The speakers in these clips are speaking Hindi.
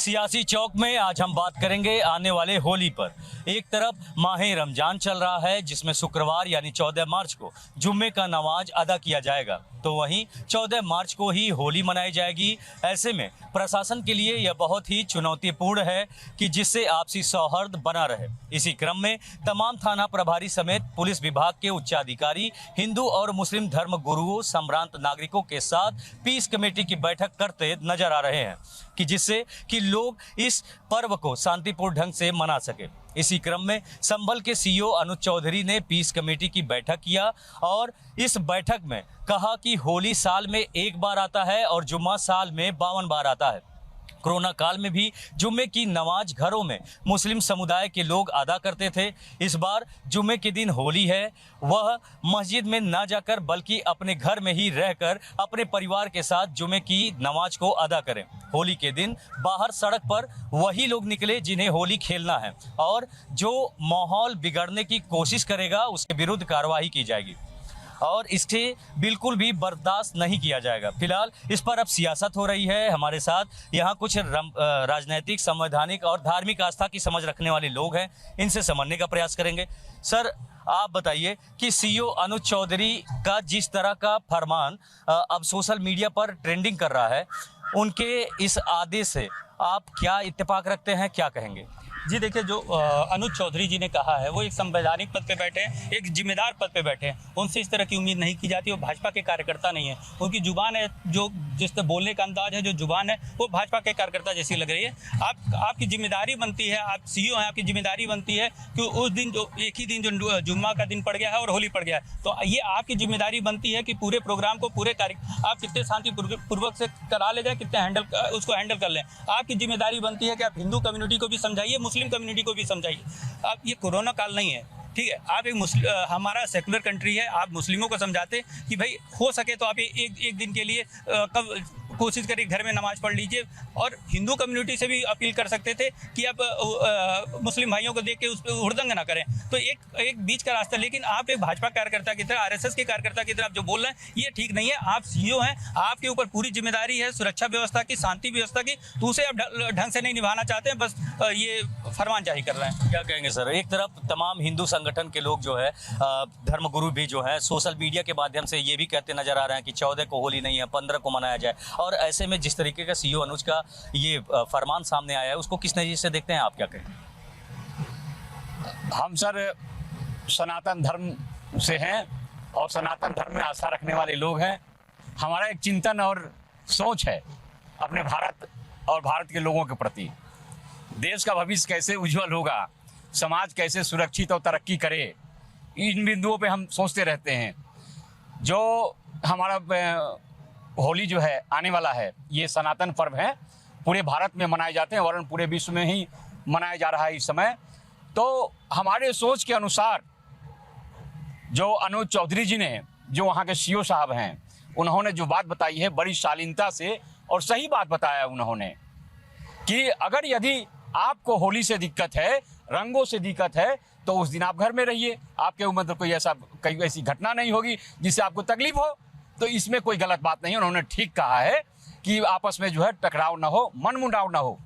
सियासी चौक में आज हम बात करेंगे आने वाले होली पर। एक तरफ माह रमजान चल रहा है जिसमें शुक्रवार यानी 14 मार्च को जुम्मे का नमाज अदा किया जाएगा, तो वहीं 14 मार्च को ही होली मनाई जाएगी। ऐसे में प्रशासन के लिए यह बहुत ही चुनौतीपूर्ण है कि जिससे आपसी सौहार्द बना रहे। इसी क्रम में तमाम थाना प्रभारी समेत पुलिस विभाग के उच्चाधिकारी हिंदू और मुस्लिम धर्म गुरुओं संभ्रांत नागरिकों के साथ पीस कमेटी की बैठक करते नजर आ रहे हैं कि जिससे कि लोग इस पर्व को शांतिपूर्ण ढंग से मना सके। इसी क्रम में संभल के सीईओ अनुज चौधरी ने पीस कमेटी की बैठक किया और इस बैठक में कहा कि होली साल में एक बार आता है और जुम्मा साल में 52 बार आता है। कोरोना काल में भी जुम्मे की नमाज घरों में मुस्लिम समुदाय के लोग अदा करते थे। इस बार जुम्मे के दिन होली है, वह मस्जिद में ना जाकर बल्कि अपने घर में ही रहकर अपने परिवार के साथ जुम्मे की नमाज को अदा करें। होली के दिन बाहर सड़क पर वही लोग निकले जिन्हें होली खेलना है और जो माहौल बिगड़ने की कोशिश करेगा उसके विरुद्ध कार्रवाई की जाएगी और इससे बिल्कुल भी बर्दाश्त नहीं किया जाएगा। फिलहाल इस पर अब सियासत हो रही है। हमारे साथ यहाँ कुछ राजनीतिक, संवैधानिक और धार्मिक आस्था की समझ रखने वाले लोग हैं, इनसे समझने का प्रयास करेंगे। सर, आप बताइए कि सीईओ अनुज चौधरी का जिस तरह का फरमान अब सोशल मीडिया पर ट्रेंडिंग कर रहा है, उनके इस आदेश से आप क्या इत्तेफाक रखते हैं, क्या कहेंगे? जी देखिए, जो अनुज चौधरी जी ने कहा है वो एक संवैधानिक पद पे बैठे हैं, एक जिम्मेदार पद पे बैठे हैं। उनसे इस तरह की उम्मीद नहीं की जाती। वो भाजपा के कार्यकर्ता नहीं है। उनकी जुबान है, जो जिस तरह बोलने का अंदाज है, जो जुबान है, वो भाजपा के कार्यकर्ता जैसी लग रही है। आपकी जिम्मेदारी बनती है, आप सीईओ हैं, आपकी जिम्मेदारी बनती है कि उस दिन जो एक ही दिन जो जुम्मा का दिन पड़ गया है और होली पड़ गया है, तो ये आपकी जिम्मेदारी बनती है कि पूरे प्रोग्राम को, पूरे कार्य आप कितने शांतिपूर्वक से करा ले जाए, कितने उसको हैंडल कर लें। आपकी जिम्मेदारी बनती है कि आप हिंदू कम्युनिटी को भी समझाइए, मुस्लिम कम्युनिटी को भी समझाइए। अब ये कोरोना काल नहीं है, ठीक है? आप हमारा सेकुलर कंट्री है, आप मुस्लिमों को समझाते कि भाई हो सके तो आप एक दिन के लिए कब कोशिश करिए घर में नमाज पढ़ लीजिए, और हिंदू कम्युनिटी से भी अपील कर सकते थे कि आप मुस्लिम भाइयों को देख के उस पर हुड़दंग ना करें। तो एक बीच का रास्ता। लेकिन आप एक भाजपा कार्यकर्ता की तरह, आरएसएस के कार्यकर्ता की तरह आप जो बोल रहे हैं, ये ठीक नहीं है। आप सीईओ हैं, आपके ऊपर पूरी जिम्मेदारी है सुरक्षा व्यवस्था की, शांति व्यवस्था की, तो उसे आप ढंग से नहीं निभाना चाहते हैं, बस ये फरमान जारी कर रहे हैं। क्या कहेंगे सर? एक तरफ तमाम हिंदू संगठन के लोग जो है, धर्मगुरु भी जो है, सोशल मीडिया के माध्यम से ये भी कहते नजर आ रहे हैं कि 14 को होली नहीं है, 15 को मनाया जाए, और ऐसे में जिस तरीके का सीईओ अनुज का ये फरमान सामने आया है, उसको किस नज़रिए से देखते हैं, आप क्या कहें? हम सर सनातन धर्म से हैं और सनातन धर्म में आस्था रखने वाले लोग हैं। हमारा एक चिंतन और सोच है अपने भारत और भारत के लोगों के प्रति। देश का भविष्य कैसे उज्जवल होगा, समाज कैसे सुरक्षित और तरक्की करे, इन बिंदुओं पे हम सोचते रहते हैं। जो हमारा होली जो है आने वाला है, ये सनातन पर्व है, पूरे भारत में मनाए जाते हैं और पूरे विश्व में ही मनाया जा रहा है इस समय। तो हमारे सोच के अनुसार जो अनुज चौधरी जी ने, जो वहाँ के सीईओ साहब हैं, उन्होंने जो बात बताई है बड़ी शालीनता से और सही बात बताया उन्होंने कि अगर यदि आपको होली से दिक्कत है, रंगों से दिक्कत है, तो उस दिन आप घर में रहिए। आपके ऊपर कोई ऐसी घटना नहीं होगी जिससे आपको तकलीफ हो, तो इसमें कोई गलत बात नहीं है। उन्होंने ठीक कहा है कि आपस में जो है टकराव ना हो, मनमुटाव ना हो।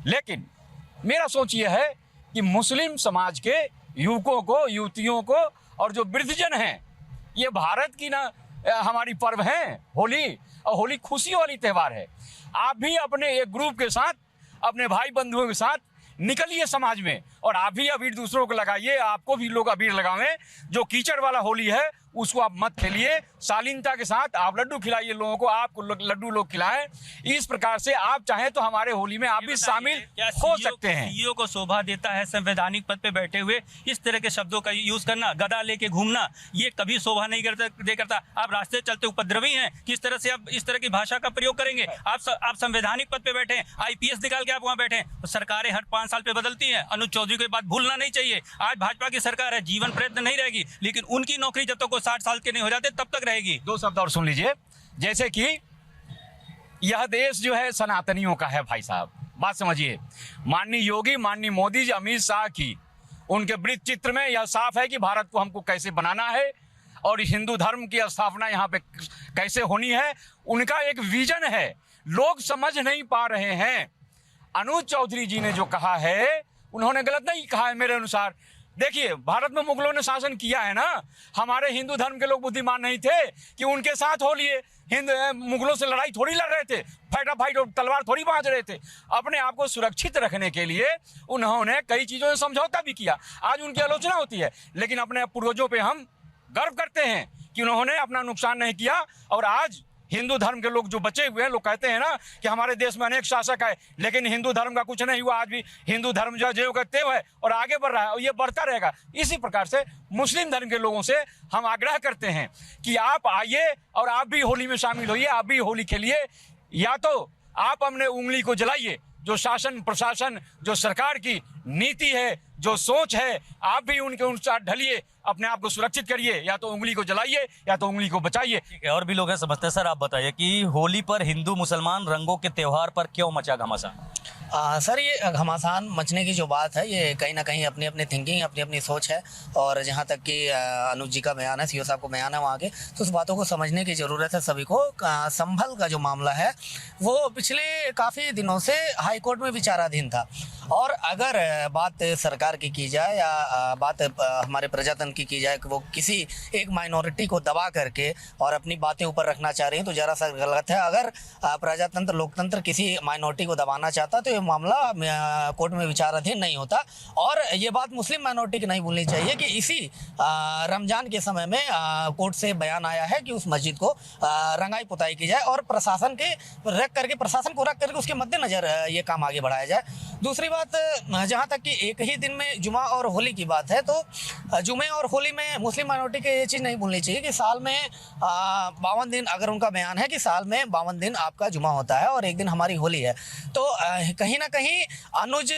लेकिन मेरा सोच ये है कि मुस्लिम समाज के युवकों को, युवतियों को और जो वृद्धजन हैं, ये भारत की ना हमारी पर्व है होली, और होली खुशियों वाली त्यौहार है। आप भी अपने एक ग्रुप के साथ, अपने भाई बंधुओं के साथ निकलिए समाज में और आप भी अबीर दूसरों को लगाइए, आपको भी लोग अबीर लगावें। जो कीचड़ वाला होली है उसको आप मत खेलिए, शालीनता के साथ आप लड्डू खिलाइए लोगों को, आपको लड्डू लोग खिलाएं। इस प्रकार से आप चाहें तो हमारे होली में आप भी शामिल हो सकते हैं। सीईओ को शोभा देता है संवैधानिक पद पे बैठे हुए इस तरह के शब्दों का यूज करना, गदा लेके घूमना, ये कभी शोभा नहीं करता। आप रास्ते चलते उपद्रवी हैं, किस तरह से आप इस तरह की भाषा का प्रयोग करेंगे? आप संवैधानिक पद पे बैठे हैं, आईपीएस निकाल के आप वहाँ बैठे हैं। सरकारें हर 5 साल पे बदलती हैं। अनुज चौधरी को बात भूलना नहीं चाहिए। आज भाजपा की सरकार है, जीवन प्रयत्न नहीं रहेगी, लेकिन उनकी नौकरी जब तक 60 साल के नहीं हो जाते तब तक रहेगी। 2 शब्द और सुन लीजिए। जैसे कि यह देश जो है सनातनियों का है भाई साहब, बात समझिए। माननीय योगी, माननीय मोदी जी, अमित शाह की उनके वृत्त चित्र में यह साफ है कि भारत को हमको कैसे बनाना है और हिंदू धर्म की स्थापना यहाँ पे कैसे होनी है। उनका एक विजन है, लोग समझ नहीं पा रहे हैं। अनुज चौधरी जी ने जो कहा है उन्होंने गलत नहीं कहा है मेरे अनुसार। देखिए, भारत में मुगलों ने शासन किया है ना, हमारे हिंदू धर्म के लोग बुद्धिमान नहीं थे कि उनके साथ हो लिए। मुगलों से लड़ाई थोड़ी लड़ रहे थे, फाइटा फाइट और तलवार थोड़ी बांध रहे थे। अपने आप को सुरक्षित रखने के लिए उन्होंने कई चीज़ों से समझौता भी किया। आज उनकी आलोचना होती है, लेकिन अपने पूर्वजों पे हम गर्व करते हैं कि उन्होंने अपना नुकसान नहीं किया। और आज हिंदू धर्म के लोग जो बचे हुए हैं, लोग कहते हैं ना कि हमारे देश में अनेक शासक है, लेकिन हिंदू धर्म का कुछ नहीं हुआ। आज भी हिंदू धर्म जो का तेव है और आगे बढ़ रहा है और ये बढ़ता रहेगा। इसी प्रकार से मुस्लिम धर्म के लोगों से हम आग्रह करते हैं कि आप आइए और आप भी होली में शामिल होइए, आप भी होली खेलिए। या तो आप अपने उंगली को जलाइए, जो शासन प्रशासन जो सरकार की नीति है, जो सोच है, आप भी उनके अनुसार ढलिए, अपने आप को सुरक्षित करिए। या तो उंगली को जलाइए या तो उंगली को बचाइए। ठीक है, और भी लोग हैं समझते हैं। सर आप बताइए कि होली पर हिंदू मुसलमान रंगों के त्योहार पर क्यों मचा घमासान? सर, ये घमासान मचने की जो बात है, ये कहीं ना कहीं अपनी अपनी थिंकिंग, अपनी अपनी सोच है। और जहाँ तक कि अनुज जी का बयान है, सीओ साहब को बयान है वहाँ के, तो उस बातों को समझने की ज़रूरत है सभी को। संभल का जो मामला है वो पिछले काफ़ी दिनों से हाई कोर्ट में विचाराधीन था। और अगर बात सरकार की जाए या बात हमारे प्रजातंत्र की जाए कि वो किसी एक माइनॉरिटी को दबा करके और अपनी बातें ऊपर रखना चाह रही हैं, तो ज़रा सा गलत है। अगर प्रजातंत्र लोकतंत्र किसी माइनॉरिटी को दबाना चाहता तो ये मामला कोर्ट में विचाराधीन नहीं होता। और ये बात मुस्लिम माइनॉरिटी की नहीं भूलनी चाहिए कि इसी रमज़ान के समय में कोर्ट से बयान आया है कि उस मस्जिद को रंगाई पुताई की जाए और प्रशासन को रख करके उसके मद्देनज़र ये काम आगे बढ़ाया जाए। दूसरी बात, जहाँ तक कि एक ही दिन में जुमा और होली की बात है, तो जुमे और होली में मुस्लिम माइनॉरिटी के ये चीज़ नहीं भूलनी चाहिए कि साल में 52 दिन, अगर उनका बयान है कि साल में 52 दिन आपका जुमा होता है और एक दिन हमारी होली है, तो कहीं ना कहीं अनुज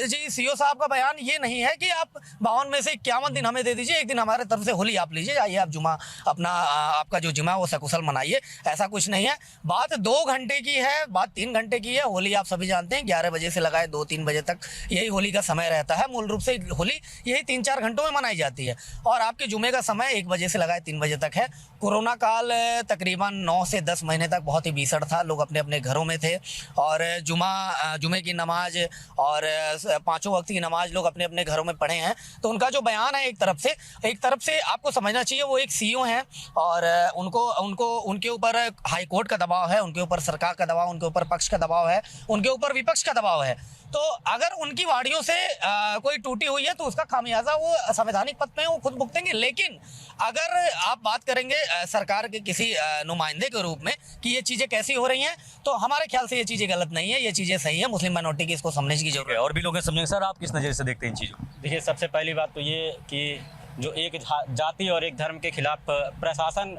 जी सीओ साहब का बयान ये नहीं है कि आप 52 में से 51 दिन हमें दे दीजिए, एक दिन हमारे तरफ से होली आप लीजिए, आइए आप जुमा अपना आपका जो जुमा वो सकुशल मनाइए। ऐसा कुछ नहीं है। बात 2 घंटे की है, बात 3 घंटे की है। होली आप सभी जानते हैं 11 बजे से लगाए 2-3 बजे तक यही होली का समय रहता है। मूल रूप से होली यही 3-4 घंटों में मनाई जाती है। और आपके जुमे का समय 1 बजे से लगाए 3 बजे तक है। कोरोना काल तकरीबन 9 से 10 महीने तक बहुत ही भीषण था। लोग अपने अपने घरों में थे और जुमे की नमाज और 5 वक्त की नमाज लोग अपने अपने घरों में पढ़े हैं। तो उनका जो बयान है, एक तरफ से आपको समझना चाहिए वो एक सीईओ हैं और उनके ऊपर हाई कोर्ट का दबाव है, उनके ऊपर सरकार का दबाव, उनके ऊपर पक्ष का दबाव है, उनके ऊपर विपक्ष का दबाव है। तो अगर उनकी वाड़ियों से कोई टूटी हुई है तो उसका खामियाजा वो संवैधानिक पद पे वो खुद भुगतेंगे। लेकिन अगर आप बात करेंगे सरकार के किसी नुमाइंदे के रूप में कि ये चीज़ें कैसी हो रही हैं, तो हमारे ख्याल से ये चीज़ें गलत नहीं है, ये चीज़ें सही है। मुस्लिम माइनॉरिटी की इसको समझने की जरूरत है। और भी लोग हैं समझेंगे। सर आप किस नज़र से देखते हैं इन चीज़ों? देखिए, सबसे पहली बात तो ये कि जो एक जाति और एक धर्म के खिलाफ प्रशासन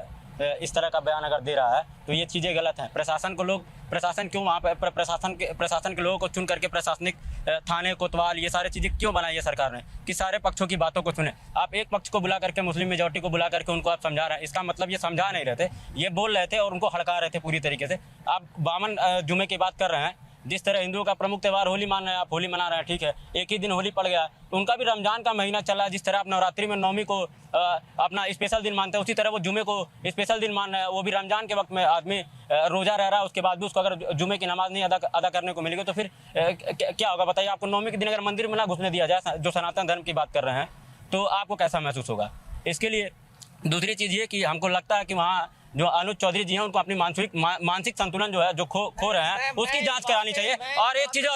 इस तरह का बयान अगर दे रहा है तो ये चीज़ें गलत हैं। प्रशासन क्यों वहाँ पर प्रशासन के लोगों को चुन करके प्रशासनिक थाने कोतवाल ये सारी चीज़ें क्यों बनाई है सरकार ने कि सारे पक्षों की बातों को सुने। आप एक पक्ष को बुला करके, मुस्लिम मेजॉरिटी को बुला करके उनको आप समझा रहे हैं, इसका मतलब ये समझा नहीं रहे थे, ये बोल रहे थे और उनको हड़का रहे थे पूरी तरीके से। आप 52 जुमे की बात कर रहे हैं। जिस तरह हिंदुओं का प्रमुख त्यौहार होली मान रहे हैं, आप होली मना रहे हैं, ठीक है, एक ही दिन होली पड़ गया, तो उनका भी रमजान का महीना चल रहा है। जिस तरह आप नवरात्रि में नौमी को अपना स्पेशल दिन मानते हैं, उसी तरह वो जुमे को स्पेशल दिन मान रहे हैं। वो भी रमजान के वक्त में आदमी रोजा रह रहा है, उसके बाद भी उसको अगर जुमे की नमाज नहीं अदा करने को मिलेगी तो फिर क्या होगा बताइए। आपको नौमी के दिन अगर मंदिर में ना घुसने दिया जाए, जो सनातन धर्म की बात कर रहे हैं, तो आपको कैसा महसूस होगा। इसके लिए दूसरी चीज़ ये कि हमको लगता है कि वहाँ जो अनुज चौधरी जी हैं उनको अपनी मानसिक संतुलन जो है जो खो रहे हैं उसकी जांच करानी चाहिए। और एक चीज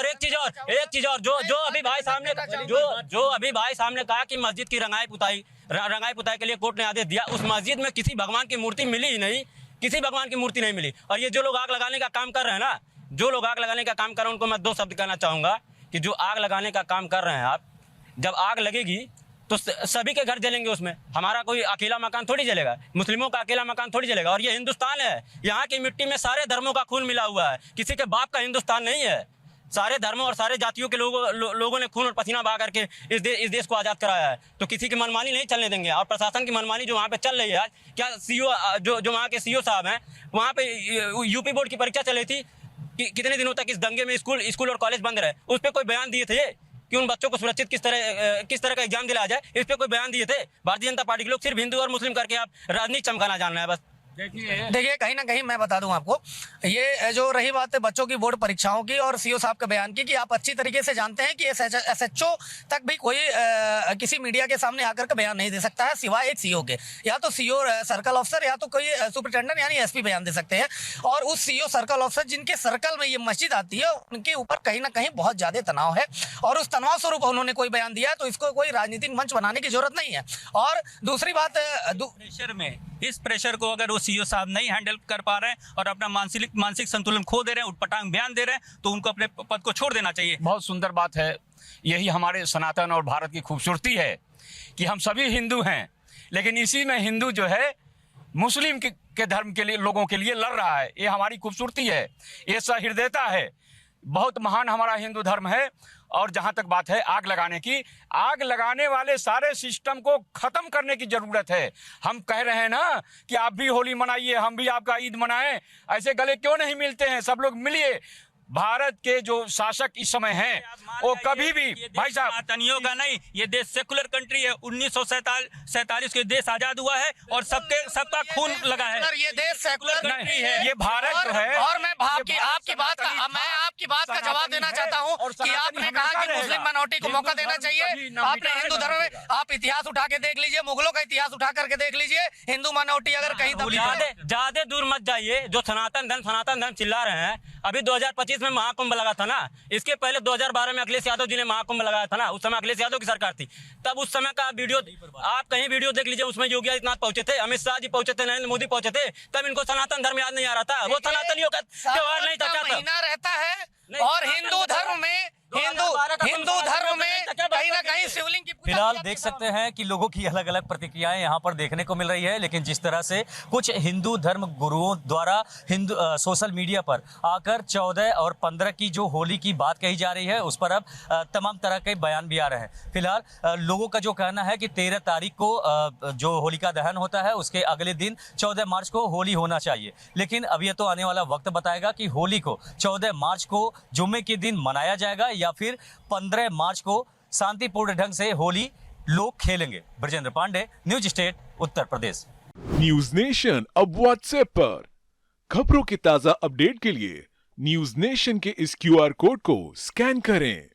और जो अभी भाई सामने कहा कि मस्जिद की रंगाई पुताई के लिए कोर्ट ने आदेश दिया, उस मस्जिद में किसी भगवान की मूर्ति मिली ही नहीं, किसी भगवान की मूर्ति नहीं मिली। और ये जो लोग आग लगाने का काम कर रहे हैं ना, उनको मैं 2 शब्द कहना चाहूँगा कि जो आग लगाने का काम कर रहे हैं आप, जब आग लगेगी तो सभी के घर जलेंगे। उसमें हमारा कोई अकेला मकान थोड़ी जलेगा, मुस्लिमों का अकेला मकान थोड़ी जलेगा। और ये हिंदुस्तान है, यहाँ की मिट्टी में सारे धर्मों का खून मिला हुआ है, किसी के बाप का हिंदुस्तान नहीं है। सारे धर्मों और सारे जातियों के लोगों ने खून और पसीना बहा करके इस देश को आज़ाद कराया है। तो किसी की मनमानी नहीं चलने देंगे। और प्रशासन की मनमानी जो वहाँ पे चल रही है आज, क्या सीईओ जो वहाँ के सीईओ साहब हैं, वहाँ पे यूपी बोर्ड की परीक्षा चल रही थी कि कितने दिनों तक इस दंगे में स्कूल और कॉलेज बंद रहे, उस पर कोई बयान दिए थे कि उन बच्चों को सुरक्षित किस तरह का एग्जाम दिलाया जाए, इस पे कोई बयान दिए थे? भारतीय जनता पार्टी के लोग सिर्फ हिंदू और मुस्लिम करके आप राजनीति चमकाना जान रहे हैं बस। देखिए कहीं ना कहीं मैं बता दूं आपको, ये जो रही बात है बच्चों की बोर्ड परीक्षाओं की और सीओ साहब के बयान की, कि आप अच्छी तरीके से जानते हैं कि एसएचओ तक भी कोई किसी मीडिया के सामने आकर के बयान नहीं दे सकता है सिवाय एक सीओ के। या तो सीओ सर्कल ऑफिसर या तो कोई सुपरिटेंडेंट यानी एसपी बयान दे सकते हैं। और उस सीओ सर्कल ऑफिसर जिनके सर्कल में ये मस्जिद आती है उनके ऊपर कहीं ना कहीं बहुत ज्यादा तनाव है और उस तनाव स्वरूप उन्होंने कोई बयान दिया है, तो इसको कोई राजनीतिक मंच बनाने की जरूरत नहीं है। और दूसरी बात प्रेशर में, इस प्रेशर को अगर वो सीईओ साहब नहीं हैंडल कर पा रहे हैं और अपना मानसिक संतुलन खो दे रहे हैं, उटपटांग बयान दे रहे हैं, तो उनको अपने पद को छोड़ देना चाहिए। बहुत सुंदर बात है। यही हमारे सनातन और भारत की खूबसूरती है कि हम सभी हिंदू हैं, लेकिन इसी में हिंदू जो है मुस्लिम के धर्म के लिए, लोगों के लिए लड़ रहा है। ये हमारी खूबसूरती है, ये सहृदयता है। बहुत महान हमारा हिंदू धर्म है। और जहां तक बात है आग लगाने की, आग लगाने वाले सारे सिस्टम को खत्म करने की जरूरत है। हम कह रहे हैं ना कि आप भी होली मनाइए, हम भी आपका ईद मनाएं, ऐसे गले क्यों नहीं मिलते हैं? सब लोग मिलिए। भारत के जो शासक इस समय हैं वो कभी भी, भाई साहब, सनातनियों का नहीं, ये देश सेकुलर कंट्री है। 1947 के देश आजाद हुआ है और सबका खून लगा है। ये देश सेकुलर कंट्री है। ये भारत जो है, और मैं आपकी बात का जवाब देना चाहता हूँ कि आपने कहा कि मुस्लिम माइनॉरिटी को मौका देना चाहिए। आपने हिंदू धर्म में, आप इतिहास उठा के देख लीजिए, मुगलों का इतिहास उठा करके देख लीजिए, हिंदू माइनॉरिटी अगर कहीं ज्यादा दूर मत जाइए। जो सनातन धर्म चिल्ला रहे हैं, अभी 2025 में महाकुंभ लगा था ना, इसके पहले 2012 में अखिलेश यादव जी ने महाकुंभ लगाया था ना, उस समय अखिलेश यादव की सरकार थी। तब उस समय का वीडियो आप कहीं वीडियो देख लीजिए, उसमें योगी आदित्यनाथ पहुंचे थे, अमित शाह जी पहुंचे थे, नरेंद्र मोदी पहुंचे थे। तब इनको सनातन धर्म याद नहीं आ रहा था। वो सनातनियों का त्योहार नहीं था, क्या था? महीना रहता है और हिंदू धर्म में कहीं ना कहीं शिवलिंग की पूजा फिलहाल की देख जाती सकते हैं कि लोगों की अलग अलग प्रतिक्रियाएं यहाँ पर देखने को मिल रही है। लेकिन जिस तरह से कुछ हिंदू धर्म गुरुओं द्वारा सोशल मीडिया पर आकर 14 और 15 की जो होली की बात कही जा रही है, उस पर अब तमाम तरह के बयान भी आ रहे हैं। फिलहाल लोगों का जो कहना है कि 13 तारीख को जो होलिका दहन होता है उसके अगले दिन 14 मार्च को होली होना चाहिए। लेकिन अब यह तो आने वाला वक्त बताएगा कि होली को 14 मार्च को जुम्मे के दिन मनाया जाएगा या फिर 15 मार्च को शांतिपूर्ण ढंग से होली लोग खेलेंगे। Brajendra Pandey, news state, Uttar Pradesh. News nation अब व्हाट्सएप पर खबरों के ताजा अपडेट के लिए न्यूज नेशन के इस क्यूआर कोड को स्कैन करें